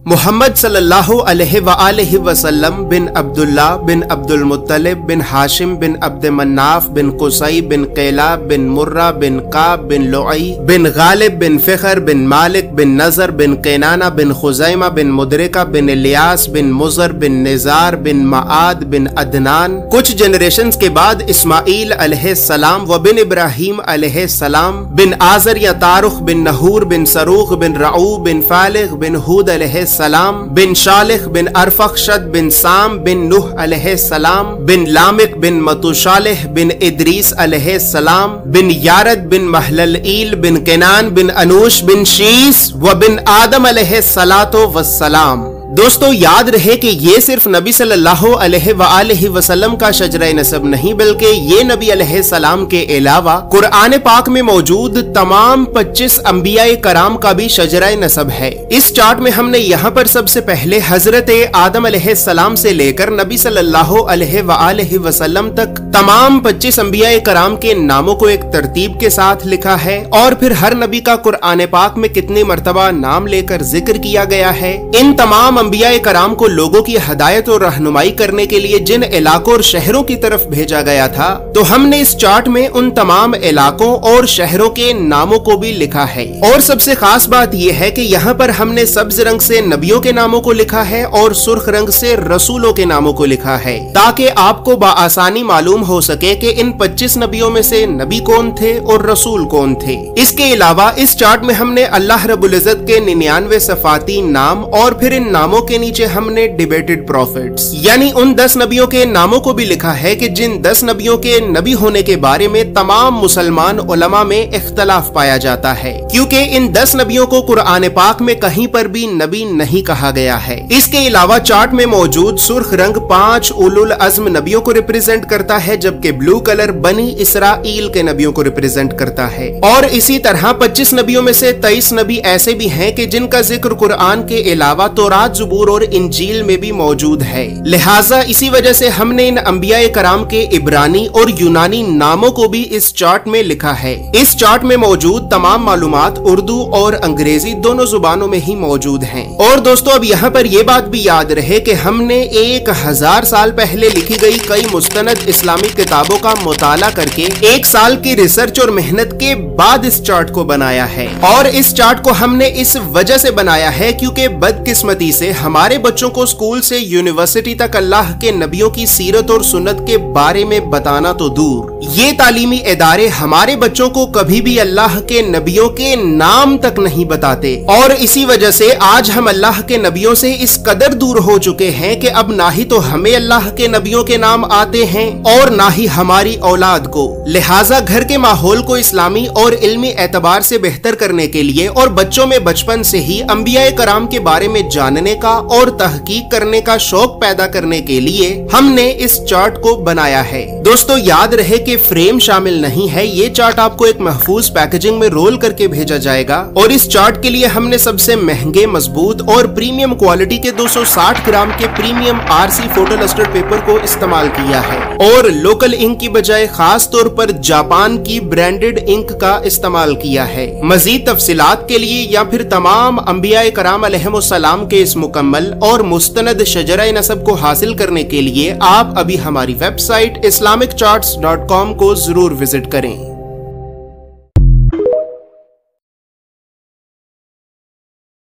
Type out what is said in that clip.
محمد صلی اللہ علیہ وآلہ وسلم بن عبداللہ بن عبدالمطلب بن ہاشم بن عبد مناف بن قصی بن قیلاب بن مرہ بن قاب بن لعی بن غالب بن فخر بن مالک بن نظر بن قینانہ بن خزیمہ بن مدرکہ بن الیاس بن مزر بن نزار بن معاد بن عدنان۔ کچھ جنریشنز کے بعد اسماعیل علیہ السلام و بن ابراہیم علیہ السلام بن آزر یا تارخ بن نحور بن سروخ بن رعو بن فالغ بن ہود علیہ السلام بن شالخ بن ارفخشد بن سام بن نوح علیہ السلام بن لامک بن متوشالح بن ادریس علیہ السلام بن یارد بن محللئیل بن کنان بن انوش بن شیس و بن آدم علیہ السلام۔ دوستو یاد رہے کہ یہ صرف نبی صلی اللہ علیہ وآلہ وسلم کا شجرہ نسب نہیں بلکہ یہ نبی علیہ السلام کے علاوہ قرآن پاک میں موجود تمام 25 انبیاء کرام کا بھی شجرہ نسب ہے۔ اس چارٹ میں ہم نے یہاں پر سب سے پہلے حضرت آدم علیہ السلام سے لے کر نبی صلی اللہ علیہ وآلہ وسلم تک تمام 25 انبیاء کرام کے ناموں کو ایک ترتیب کے ساتھ لکھا ہے، اور پھر ہر نبی کا قرآن پاک میں کتنی مرتبہ نام لے کر ذکر کیا گیا ہے۔ ان تمام انبیاء کرام کو لوگوں کی ہدایت اور رہنمائی کرنے کے لیے جن علاقوں اور شہروں کی طرف بھیجا گیا تھا، تو ہم نے اس چارٹ میں ان تمام علاقوں اور شہروں کے ناموں کو بھی لکھا ہے۔ اور سب سے خاص بات یہ ہے کہ یہاں پر ہم نے سبز رنگ سے نبیوں کے ناموں کو لکھا ہے اور سرخ رنگ سے رسولوں کے ناموں کو لکھا ہے، تاکہ آپ کو بآسانی معلوم ہو سکے کہ ان 25 نبیوں میں سے نبی کون تھے اور رسول کون تھے۔ اس کے علاوہ اس چارٹ میں ہم نے اللہ رب العزت کے 99 صفاتی نام اور پھر ان ناموں کے نیچے ہم نے ڈیبیٹڈ پروفیٹس یعنی ان 10 نبیوں کے ناموں کو بھی لکھا ہے کہ جن 10 نبیوں کے نبی ہونے کے بارے میں تمام مسلمان علماء میں اختلاف پایا جاتا ہے، کیونکہ ان 10 نبیوں کو قرآن پاک میں کہیں پر بھی نبی نہیں کہا گیا ہے۔ اس کے علاوہ چارٹ میں موجود سرخ رنگ 5 اولو العزم نبیوں کو ریپریزنٹ کرتا ہے، جبکہ بلو کلر بنی اسرائیل کے نبیوں کو ریپریزنٹ کرتا ہے۔ اور اسی طرح 25 نبیوں میں سے 23 نبی ایسے بھی ہیں کہ جن کا ذکر قرآن کے علاوہ تورات، زبور اور انجیل میں بھی موجود ہے، لہٰذا اسی وجہ سے ہم نے ان انبیاء کرام کے عبرانی اور یونانی ناموں کو بھی اس چارٹ میں لکھا ہے۔ اس چارٹ میں موجود تمام معلومات اردو اور انگریزی دونوں زبانوں میں ہی موجود ہیں۔ اور دوستو اب یہاں پر یہ بات بھی یاد رہے کہ ہم نے 1000 سال پہلے لکھی گئی کئی مستند اسلامی کتابوں کا مطالعہ کر کے 1 سال کی ریسرچ اور محنت کے بعد اس چارٹ کو بنایا ہے، اور اس چارٹ کو ہم نے اس وجہ سے بنایا ہے کیونکہ بدقسمتی سے ہمارے بچوں کو اسکول سے یونیورسٹی تک اللہ کے نبیوں کی سیرت اور سنت کے بارے میں بتانا تو دور، یہ تعلیمی ادارے ہمارے بچوں کو کبھی بھی اللہ کے نبیوں کے نام تک نہیں بتاتے، اور اسی وجہ سے آج ہم اللہ کے نبیوں سے اس قدر دور ہو چکے ہیں کہ اب نہ ہی تو ہمیں اللہ کے نبیوں کے نام آتے ہیں اور نہ ہی ہماری اولاد کو۔ لہٰذا گھر کے ماحول کو اسلامی اور علمی اعتبار سے بہتر کرنے کے لیے اور بچوں میں بچپن سے ہی انبیاء کرام کے بارے میں جاننے کا اور تحقیق کرنے کا شوق پیدا کرنے کے لیے ہم نے اس چارٹ کو بنایا ہے۔ دوستو یاد رہے کہ فریم شامل نہیں ہے، یہ چارٹ آپ کو ایک محفوظ پیکیجنگ میں رول کر کے بھیجا جائے گا، اور اس چارٹ کے لیے ہم نے سب سے مہنگے، مضبوط اور پریمیم کوالٹی کے 260 گرام کے premium RC photo lustre paper کو استعمال کیا ہے، اور لوکل انک کی بجائے خاص طور پر جاپان کی برانڈڈ انک کا استعمال کیا ہے۔ مزید تفصیلات کے لیے یا پھر تمام انبیاء کرام علیہم السلام کے اس مکمل اور مستند شجرہ نسب کو حاصل کرنے کے لیے آپ ابھی ہماری ویب سائٹ islamiccharts.com کو ضرور وزٹ کریں۔